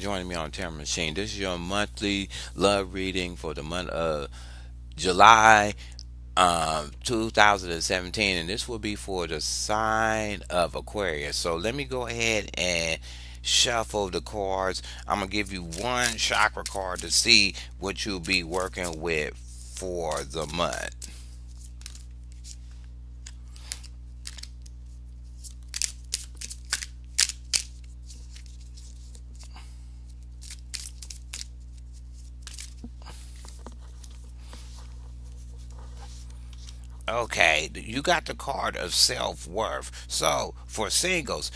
joining me on Terror Machine. This is your monthly love reading for the month of July 2017, and this will be for the sign of Aquarius. So let me go ahead and shuffle the cards. I'm going to give you one chakra card to see what you'll be working with for the month. Okay, you got the card of self worth. So for singles,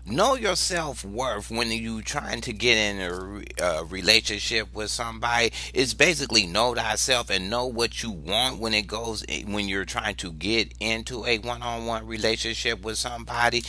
know your self worth when you trying to get in a relationship with somebody. It's basically know thyself and know what you want when it goes when you're trying to get into a one-on-one relationship with somebody.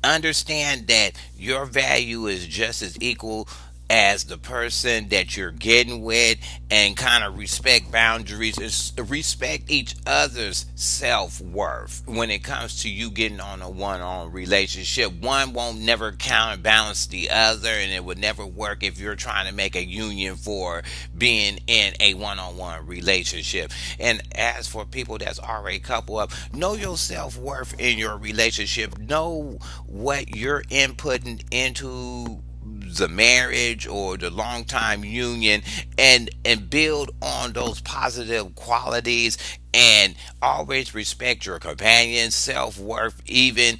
Understand that your value is just as equal as the person that you're getting with, and kind of respect boundaries and respect each other's self-worth when it comes to you getting on a one-on relationship. One won't never counterbalance the other, and it would never work if you're trying to make a union for being in a one-on-one relationship. And as for people that's already coupled up, know your self-worth in your relationship. Know what you're inputting into the marriage or the long time union, and build on those positive qualities, and always respect your companion's self-worth, even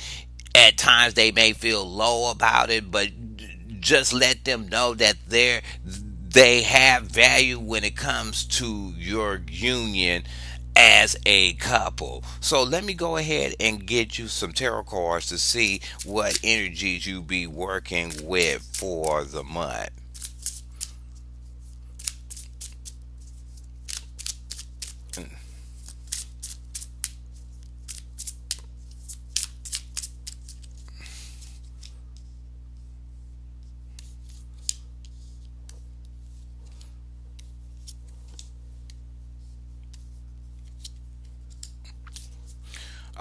at times they may feel low about it, but just let them know that they have value when it comes to your union as a couple. So let me go ahead and get you some tarot cards to see what energies you be working with for the month.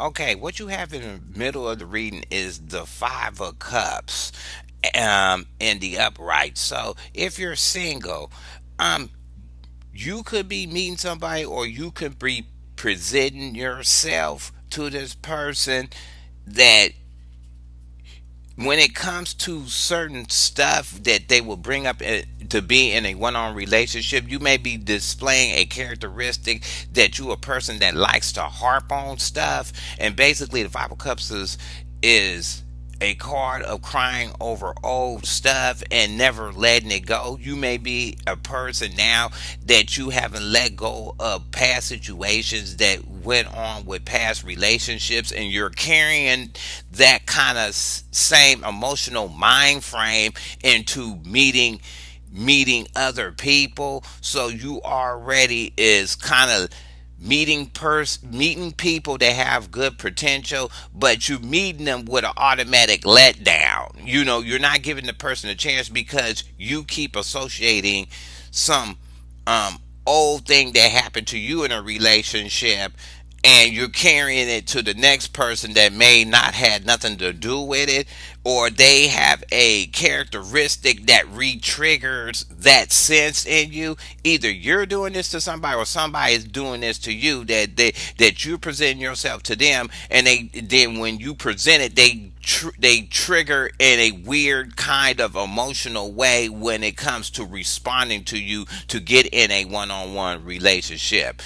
Okay, what you have in the middle of the reading is the Five of Cups in the upright. So if you're single, um, you could be meeting somebody, or you could be presenting yourself to this person that when it comes to certain stuff that they will bring up to be in a one-on relationship, you may be displaying a characteristic that you a person that likes to harp on stuff. And basically the Five of Cups is a card of crying over old stuff and never letting it go. You may be a person now that you haven't let go of past situations that went on with past relationships, and you're carrying that kind of same emotional mind frame into meeting other people. So you already is kind of meeting people that have good potential, but you meeting them with an automatic letdown. You're not giving the person a chance because you keep associating some um old thing that happened to you in a relationship, and you're carrying it to the next person that may not had nothing to do with it, or they have a characteristic that re-triggers that sense in you. Either you're doing this to somebody, or somebody is doing this to you, that you present yourself to them, and they then when you present it, they trigger in a weird kind of emotional way when it comes to responding to you to get in a one-on-one relationship.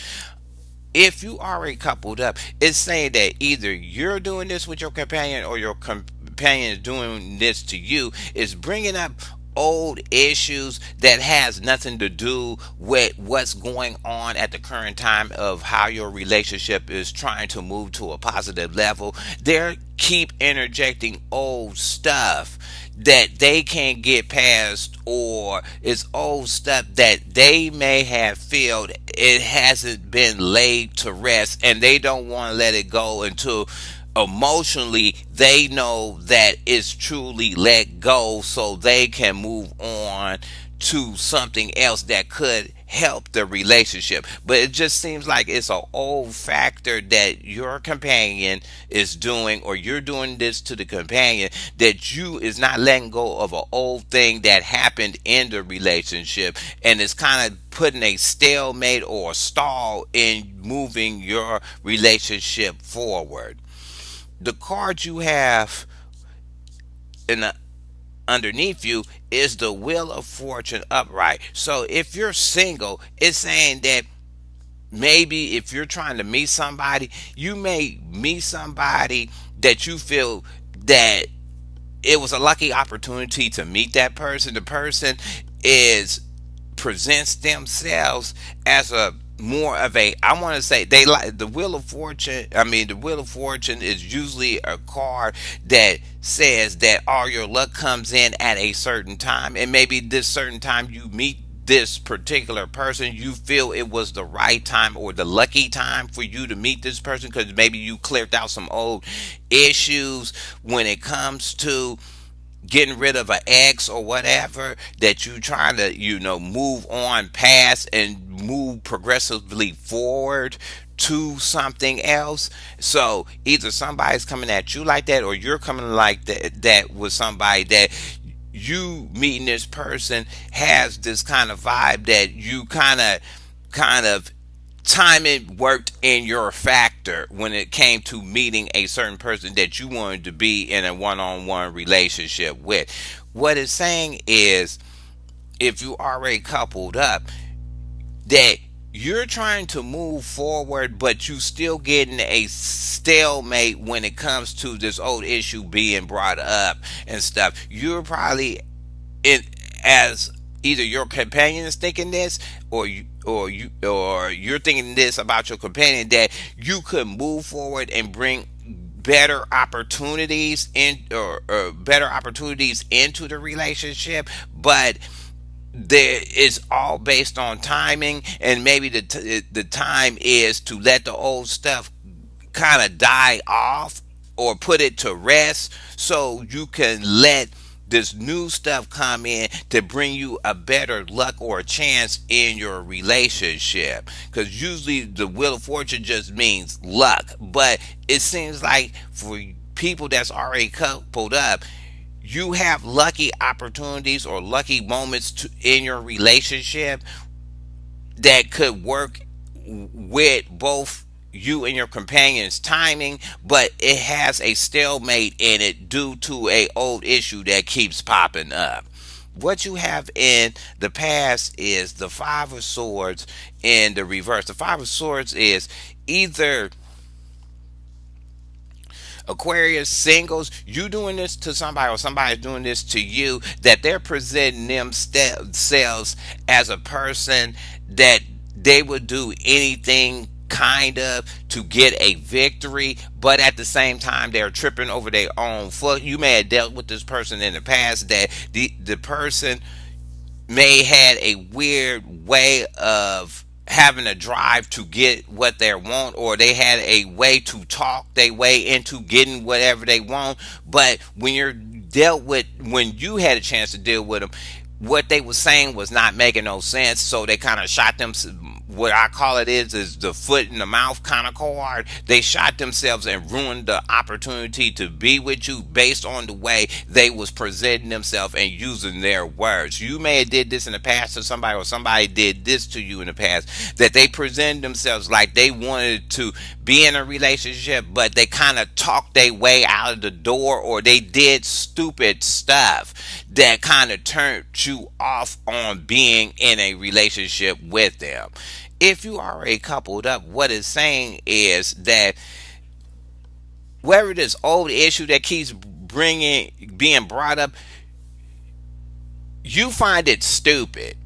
If you already coupled up, it's saying that either you're doing this with your companion, or your companion is doing this to you. Is bringing up old issues that has nothing to do with what's going on at the current time of how your relationship is trying to move to a positive level. They keep interjecting old stuff that they can't get past, or it's old stuff that they may have felt it hasn't been laid to rest, and they don't want to let it go until emotionally they know that it's truly let go, so they can move on to something else that could help the relationship. But it just seems like it's an old factor that your companion is doing, or you're doing this to the companion, that you is not letting go of an old thing that happened in the relationship, and it's kind of putting a stalemate or a stall in moving your relationship forward. The card you have in the underneath you is the Wheel of Fortune upright. So if you're single, it's saying that maybe if you're trying to meet somebody, you may meet somebody that you feel that it was a lucky opportunity to meet that person. The person is presents themselves as a more of a, I want to say, they like the Wheel of Fortune. I mean, the Wheel of Fortune is usually a card that says that all your luck comes in at a certain time, and maybe this certain time you meet this particular person, you feel it was the right time or the lucky time for you to meet this person, because maybe you cleared out some old issues when it comes to getting rid of an ex or whatever, that you trying to, move on past and move progressively forward to something else. So either somebody's coming at you like that, or you're coming like that with somebody that you meeting this person has this kind of vibe that you kind of timing worked in your factor when it came to meeting a certain person that you wanted to be in a one-on-one relationship with. What it's saying is, if you already coupled up, that you're trying to move forward, but you still getting a stalemate when it comes to this old issue being brought up and stuff. You're probably in, as either your companion is thinking this, or you're thinking this about your companion, that you could move forward and bring better opportunities in, or better opportunities into the relationship, but there is all based on timing, and maybe the time is to let the old stuff kind of die off or put it to rest, so you can let this new stuff come in to bring you a better luck or a chance in your relationship. Because usually the Wheel of Fortune just means luck, but it seems like for people that's already coupled up, you have lucky opportunities or lucky moments in your relationship that could work with both you and your companion's timing, but it has a stalemate in it due to a old issue that keeps popping up. What you have in the past is the Five of Swords in the reverse. The Five of Swords is either Aquarius singles, you doing this to somebody, or somebody's doing this to you, that they're presenting themselves as a person that they would do anything kind of to get a victory, but at the same time they're tripping over their own foot. You may have dealt with this person in the past, that the person may had a weird way of having a drive to get what they want, or they had a way to talk their way into getting whatever they want. But when when you had a chance to deal with them, what they were saying was not making no sense, so they kind of shot them. What I call it is the foot in the mouth kind of card. They shot themselves and ruined the opportunity to be with you based on the way they was presenting themselves and using their words. You may have did this in the past to somebody, or somebody did this to you in the past, that they presented themselves like they wanted to be in a relationship, but they kind of talked their way out of the door, or they did stupid stuff that kind of turned you off on being in a relationship with them. If you are already coupled up, what it's saying is that wherever this old issue that keeps being brought up, you find it stupid.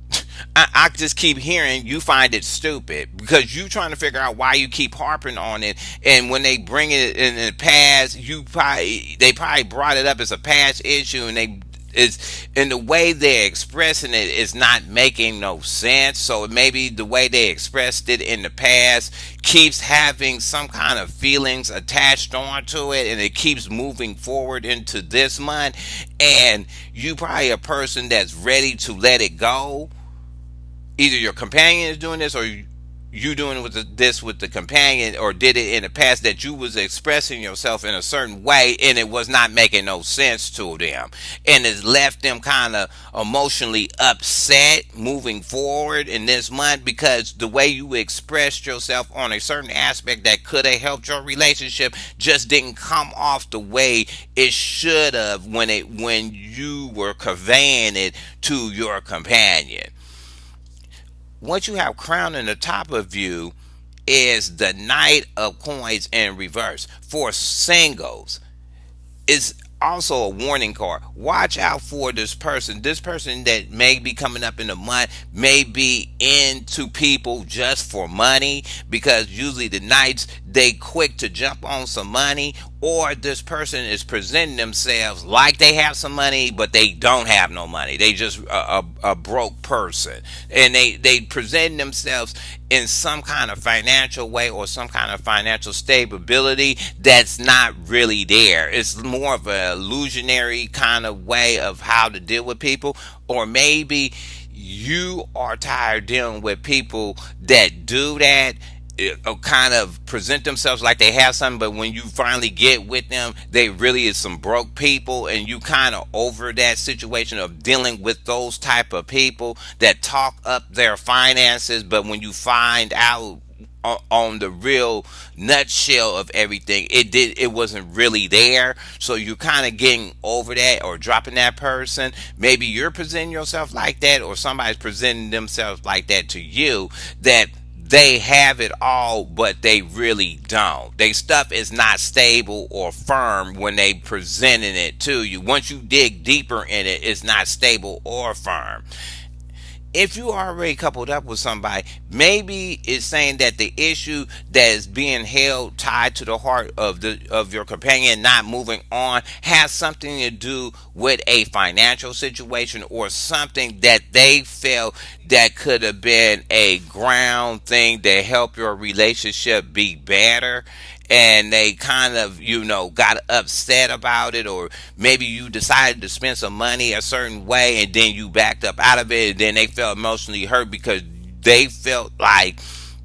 I just keep hearing you find it stupid, because you trying to figure out why you keep harping on it. And when they bring it in the past, they probably brought it up as a past issue, and It's in the way they're expressing it is not making no sense. So maybe the way they expressed it in the past keeps having some kind of feelings attached onto it, and it keeps moving forward into this month. And you probably a person that's ready to let it go. Either your companion is doing this, or you doing this with the companion, or did it in the past that you was expressing yourself in a certain way and it was not making no sense to them, and it's left them kind of emotionally upset moving forward in this month, because the way you expressed yourself on a certain aspect that could have helped your relationship just didn't come off the way it should have when you were conveying it to your companion. What you have crowned in the top of you is the Knight of Coins in reverse. For singles, it's also a warning card. Watch out for this person. This person that may be coming up in the month may be into people just for money, because usually the knights, they quick to jump on some money, or this person is presenting themselves like they have some money but they don't have no money. They just a broke person, and they present themselves in some kind of financial way or some kind of financial stability that's not really there. It's more of an illusionary kind of way of how to deal with people. Or maybe you are tired dealing with people that do that, kind of present themselves like they have something, but when you finally get with them, they really is some broke people, and you kind of over that situation of dealing with those type of people that talk up their finances, but when you find out on the real nutshell of everything, it wasn't really there. So you're kind of getting over that or dropping that person. Maybe you're presenting yourself like that, or somebody's presenting themselves like that to you, that they have it all but they really don't. Their stuff is not stable or firm when they presenting it to you. Once you dig deeper in it, it's not stable or firm. If you are already coupled up with somebody, maybe it's saying that the issue that is being held tied to the heart of your companion not moving on has something to do with a financial situation, or something that they felt that could have been a ground thing to help your relationship be better, and they kind of, got upset about it. Or maybe you decided to spend some money a certain way and then you backed up out of it, and then they felt emotionally hurt because they felt like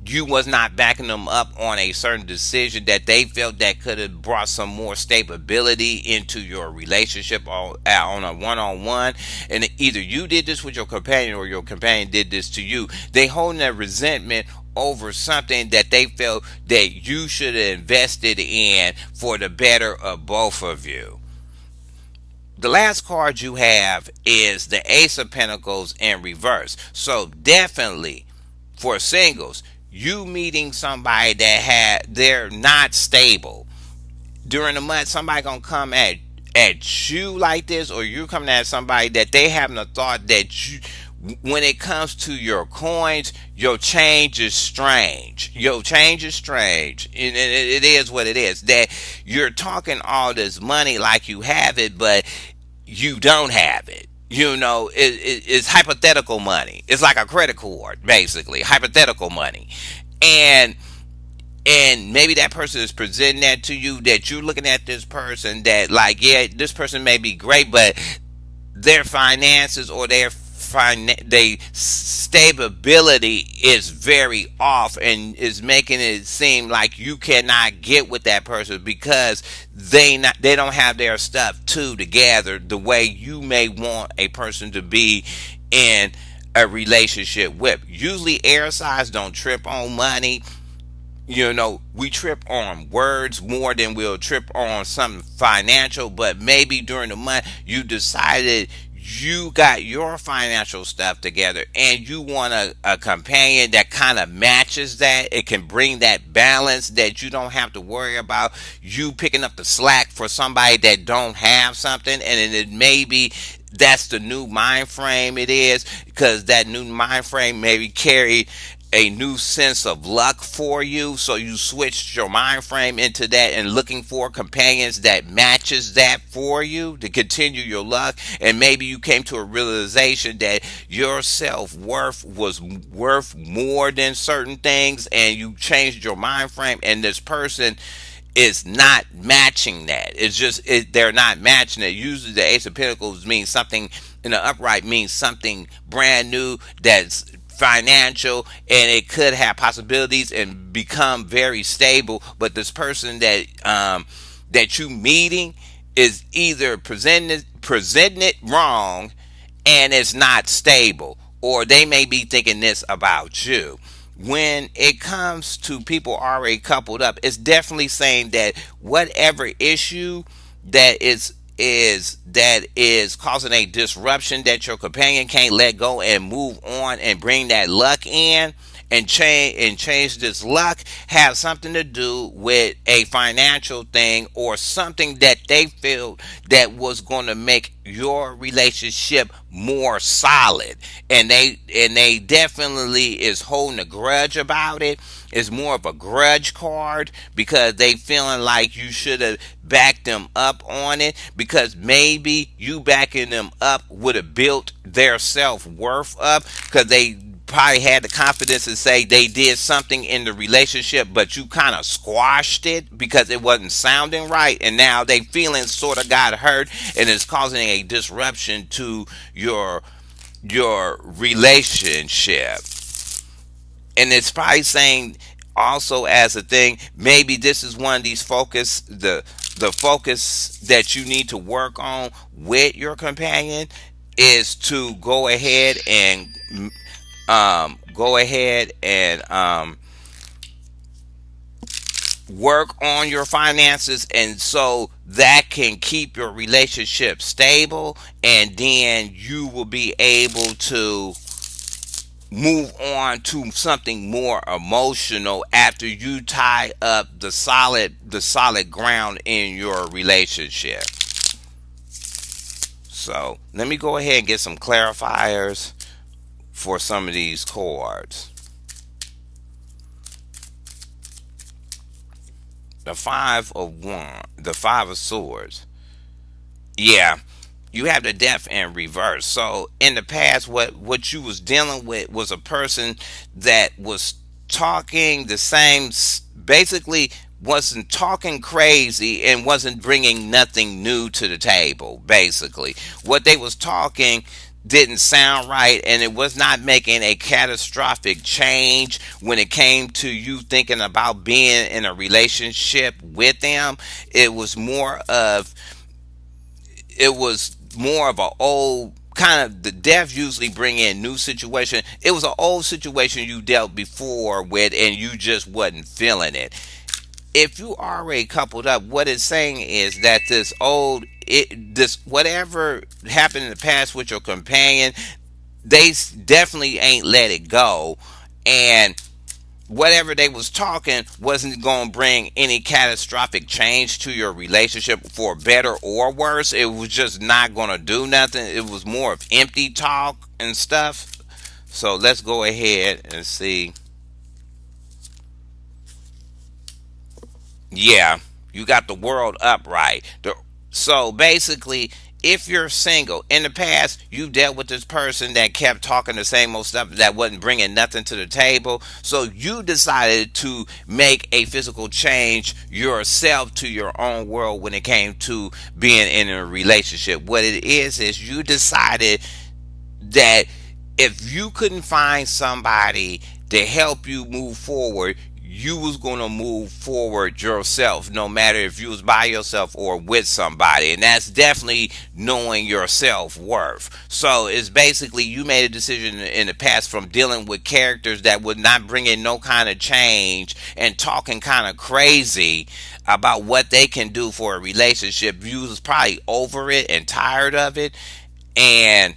you was not backing them up on a certain decision that they felt that could have brought some more stability into your relationship on a one-on-one. And either you did this with your companion or your companion did this to you. They holding that resentment over something that they felt that you should have invested in for the better of both of you. The last card you have is the Ace of Pentacles in reverse. So definitely for singles, you meeting somebody that they're not stable during the month. Somebody gonna come at you like this, or you coming at somebody that they having a thought that you, when it comes to your coins, your change is strange. Your change is strange. And it is what it is. That you're talking all this money like you have it, but you don't have it. It's hypothetical money. It's like a credit card, basically. Hypothetical money. And maybe that person is presenting that to you, that you're looking at this person that, like, yeah, this person may be great, but their finances or their stability is very off, and is making it seem like you cannot get with that person because they don't have their stuff together the way you may want a person to be in a relationship with. Usually air signs don't trip on money. We trip on words more than we'll trip on something financial. But maybe during the month you decided you got your financial stuff together, and you want a companion that kind of matches that. It can bring that balance, that you don't have to worry about you picking up the slack for somebody that don't have something. And it maybe that's the new mind frame it is, because that new mind frame maybe carry a new sense of luck for you, so you switched your mind frame into that and looking for companions that matches that for you to continue your luck. And maybe you came to a realization that your self-worth was worth more than certain things, and you changed your mind frame, and this person is not matching that. It's just they're not matching it. Usually the Ace of Pentacles means something in the upright, means something brand new that's financial, and it could have possibilities and become very stable. But this person that you meeting is either presenting it wrong, and it's not stable, or they may be thinking this about you. When it comes to people already coupled up, it's definitely saying that whatever issue that is causing a disruption that your companion can't let go and move on and bring that luck in and change this luck, have something to do with a financial thing or something that they feel that was going to make your relationship more solid, and they definitely is holding a grudge about it. It's more of a grudge card because they feeling like you should have backed them up on it, because maybe you backing them up would have built their self-worth up, because they probably had the confidence to say they did something in the relationship, but you kind of squashed it because it wasn't sounding right, and now they feeling sort of got hurt, and it's causing a disruption to your relationship. And it's probably saying also as a thing, maybe this is one of these the focus that you need to work on with your companion is to go ahead and work on your finances, and so that can keep your relationship stable, and then you will be able to move on to something more emotional after you tie up the solid ground in your relationship. So let me go ahead and get some clarifiers for some of these chords. The five of swords. Yeah, you have the death in reverse. So in the past, what you was dealing with was a person that was talking the same, basically wasn't talking crazy and wasn't bringing nothing new to the table. Basically, what they was talking didn't sound right, and it was not making a catastrophic change when it came to you thinking about being in a relationship with them. It was more of a old kind of, the death usually bring in new situation. It was an old situation you dealt before with, and you just wasn't feeling it. If you already coupled up, what it's saying is that this whatever happened in the past with your companion, they definitely ain't let it go, and whatever they was talking wasn't going to bring any catastrophic change to your relationship for better or worse. It was just not going to do nothing. It was more of empty talk and stuff. So let's go ahead and see. Yeah, you got the world upright. So basically, if you're single, in the past, you dealt with this person that kept talking the same old stuff that wasn't bringing nothing to the table. So you decided to make a physical change yourself to your own world when it came to being in a relationship. What it is you decided that if you couldn't find somebody to help you move forward, you was going to move forward yourself, no matter if you was by yourself or with somebody. And that's definitely knowing your self-worth. So it's basically you made a decision in the past from dealing with characters that would not bring in no kind of change and talking kind of crazy about what they can do for a relationship. You was probably over it and tired of it, and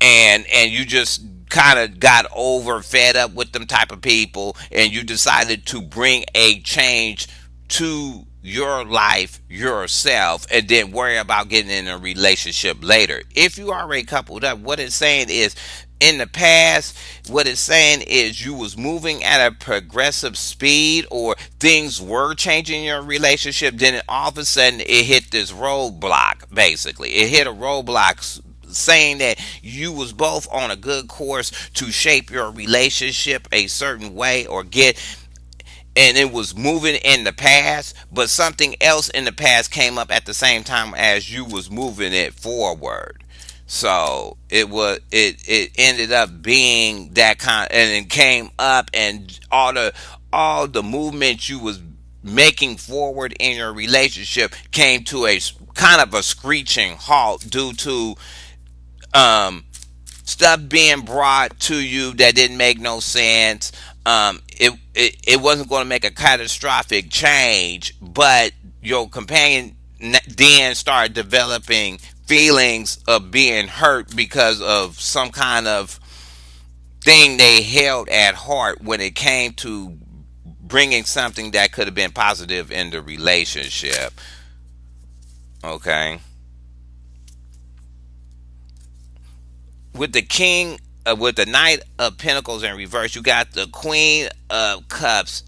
and you just kind of got over fed up with them type of people, and you decided to bring a change to your life yourself and then worry about getting in a relationship later. If you already coupled up, what it's saying is in the past, what it's saying is you was moving at a progressive speed, or things were changing in your relationship, then all of a sudden it hit this roadblock. Basically, it hit a roadblock, saying that you was both on a good course to shape your relationship a certain way, or get, and it was moving in the past, but something else in the past came up at the same time as you was moving it forward. So it ended up being that kind, and it came up, and all the movement you was making forward in your relationship came to a kind of a screeching halt due to um stuff being brought to you that didn't make no sense. It wasn't going to make a catastrophic change, but your companion then started developing feelings of being hurt because of some kind of thing they held at heart when it came to bringing something that could have been positive in the relationship. Okay. With the king, with the knight of pentacles in reverse, you got the queen of cups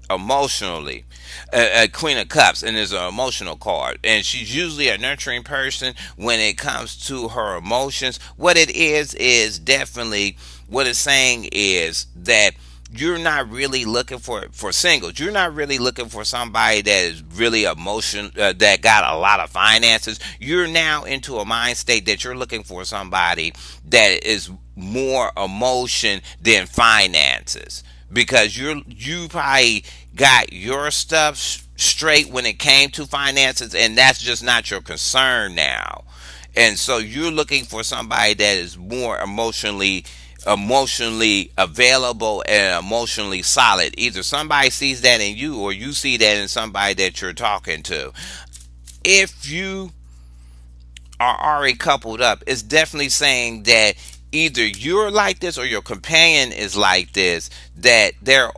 emotionally, a queen of cups, and is an emotional card, and she's usually a nurturing person when it comes to her emotions. What it is definitely, what it's saying is that you're not really looking for singles. You're not really looking for somebody that is really that got a lot of finances. You're now into a mind state that you're looking for somebody that is more emotion than finances, because you probably got your stuff straight when it came to finances, and that's just not your concern now. And so you're looking for somebody that is more emotionally available and emotionally solid. Either somebody sees that in you, or you see that in somebody that you're talking to. If you are already coupled up, it's definitely saying that either you're like this or your companion is like this, that they're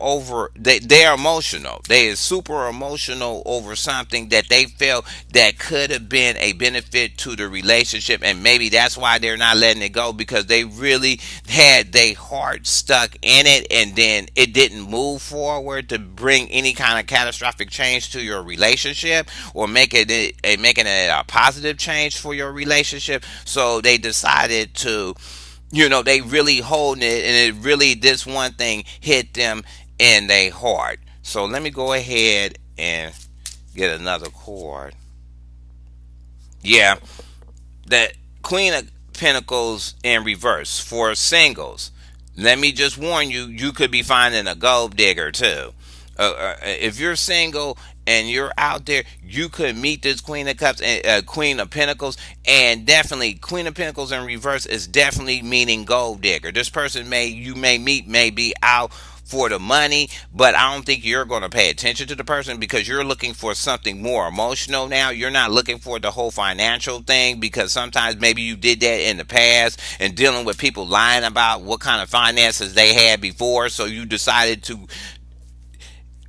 emotional, they are super emotional over something that they felt that could have been a benefit to the relationship, and maybe that's why they're not letting it go, because they really had their heart stuck in it, and then it didn't move forward to bring any kind of catastrophic change to your relationship, or making it a positive change for your relationship. So they decided to, they really holding it, and it really, this one thing hit them in their heart. So let me go ahead and get another chord. Yeah, that Queen of Pentacles in reverse for singles. Let me just warn you, you could be finding a gold digger too. If you're single and you're out there, you could meet this Queen of Cups and Queen of Pentacles, and definitely Queen of Pentacles in reverse is definitely meaning gold digger. This person you may meet may be out for the money, but I don't think you're going to pay attention to the person, because you're looking for something more emotional now. You're not looking for the whole financial thing, because sometimes maybe you did that in the past and dealing with people lying about what kind of finances they had before, so you decided to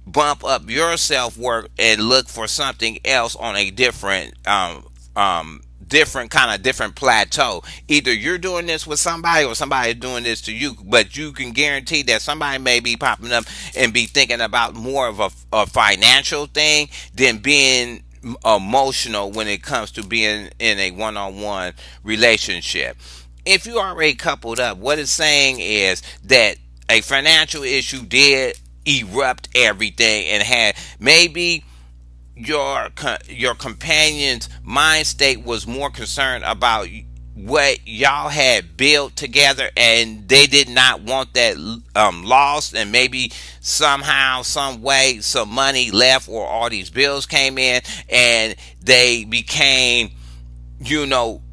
bump up your self worth and look for something else on a different plateau. Either you're doing this with somebody, or somebody doing this to you, but you can guarantee that somebody may be popping up and be thinking about more of a financial thing than being emotional when it comes to being in a one-on-one relationship. If you already coupled up, what it's saying is that a financial issue did erupt everything, and had maybe your companion's mind state was more concerned about what y'all had built together, and they did not want that lost, and maybe somehow, some way, some money left, or all these bills came in, and they became,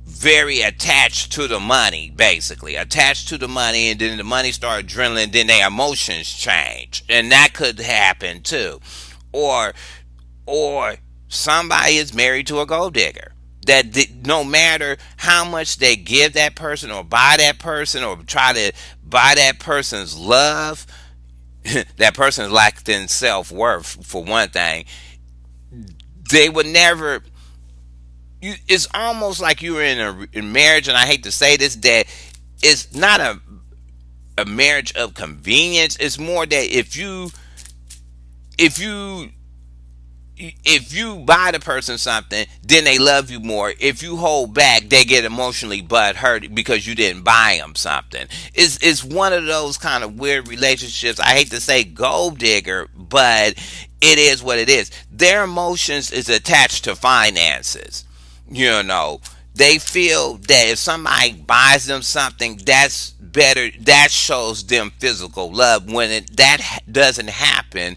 very attached to the money, basically attached to the money, and then the money started dwindling, then their emotions change, and that could happen too. Or or somebody is married to a gold digger, that no matter how much they give that person, or buy that person, or try to buy that person's love, that person's lacking self-worth, for one thing. They would never, it's almost like you're in marriage, and I hate to say this, that it's not a a marriage of convenience. It's more that if you if you buy the person something, then they love you more. If you hold back, they get emotionally butt hurt because you didn't buy them something. It's one of those kind of weird relationships. I hate to say gold digger, but it is what it is. Their emotions is attached to finances. You know, they feel that if somebody buys them something, that's better. That shows them physical love. When that doesn't happen,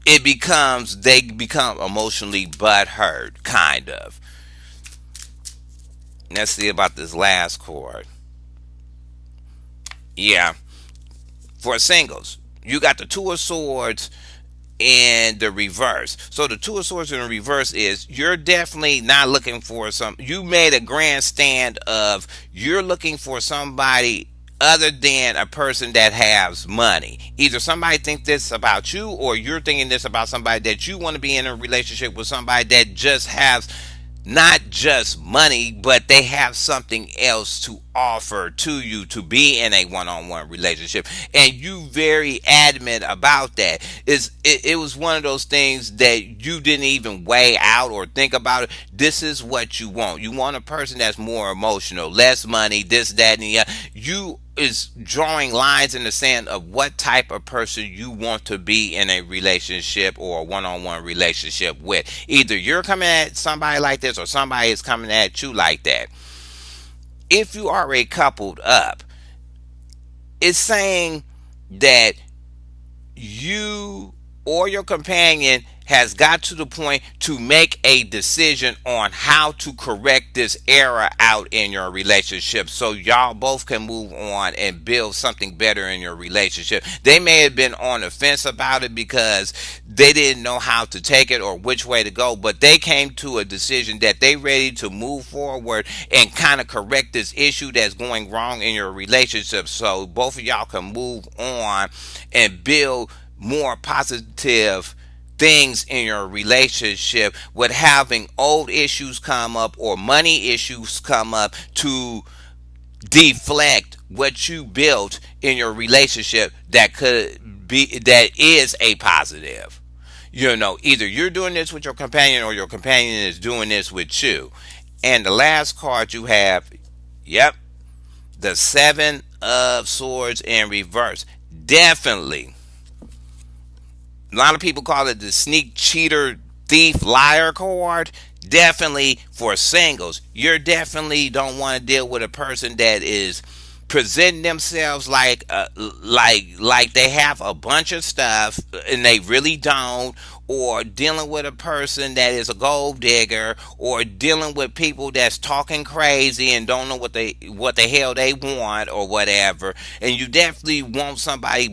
it becomes they become emotionally butthurt, kind of. Let's see about this last chord. Yeah, for singles, you got the two of swords in the reverse. So the two of swords in the reverse is you're definitely not looking for some. You made a grandstand of you're looking for somebody other than a person that has money. Either somebody thinks this about you, or you're thinking this about somebody that you want to be in a relationship with somebody that just has not just money, but they have something else to offer to you to be in a one-on-one relationship, and you very adamant about that. It was one of those things that you didn't even weigh out or think about it. This is what you want a person that's more emotional, less money, this, that, and the other. You is drawing lines in the sand of what type of person you want to be in a relationship or a one-on-one relationship with. Either you're coming at somebody like this or somebody is coming at you like that. If you are already coupled up, it's saying that you or your companion has got to the point to make a decision on how to correct this error out in your relationship so y'all both can move on and build something better in your relationship. They may have been on the fence about it because they didn't know how to take it or which way to go, but they came to a decision that they ready to move forward and kind of correct this issue that's going wrong in your relationship so both of y'all can move on and build more positive things in your relationship with having old issues come up or money issues come up to deflect what you built in your relationship that could be that is a positive. Either you're doing this with your companion or your companion is doing this with you. And the last card you have, yep, the Seven of Swords in reverse. Definitely, a lot of people call it the sneak, cheater, thief, liar card. Definitely for singles, you definitely don't want to deal with a person that is presenting themselves like they have a bunch of stuff and they really don't, or dealing with a person that is a gold digger, or dealing with people that's talking crazy and don't know what the hell they want or whatever. And you definitely want somebody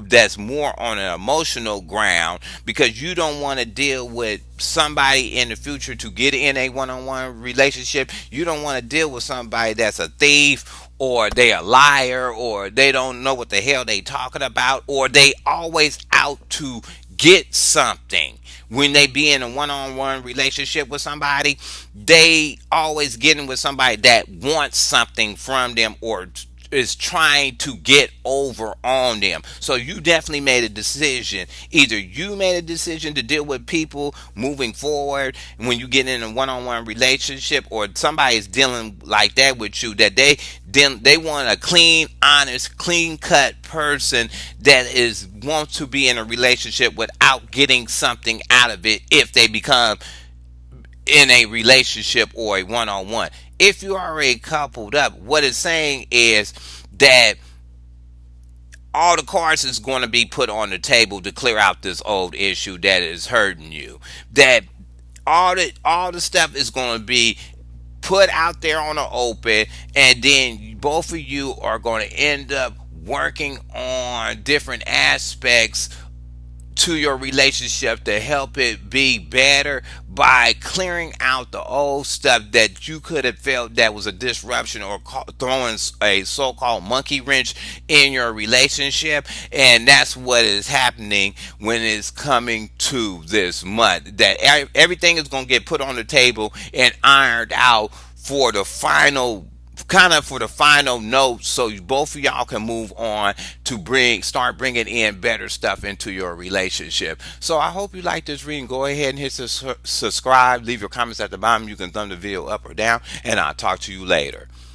that's more on an emotional ground, because you don't want to deal with somebody in the future to get in a one-on-one relationship. You don't want to deal with somebody that's a thief, or they a liar, or they don't know what the hell they talking about, or they always out to get something. When they be in a one-on-one relationship with somebody, they always getting with somebody that wants something from them or is trying to get over on them. So you definitely made a decision. Either you made a decision to deal with people moving forward when you get in a one-on-one relationship, or somebody is dealing like that with you, that they want a clean, honest, clean cut person that is wants to be in a relationship without getting something out of it if they become in a relationship or a one-on-one. If you already coupled up, what it's saying is that all the cards is going to be put on the table to clear out this old issue that is hurting you. That all the stuff is going to be put out there on the open, and then both of you are going to end up working on different aspects to your relationship to help it be better by clearing out the old stuff that you could have felt that was a disruption, or throwing a so-called monkey wrench in your relationship. And that's what is happening when it's coming to this month, that everything is going to get put on the table and ironed out for the final kind of for the final note, so both of y'all can move on to start bringing in better stuff into your relationship. So I hope you like this reading. Go ahead and hit subscribe. Leave your comments at the bottom. You can thumb the video up or down, and I'll talk to you later.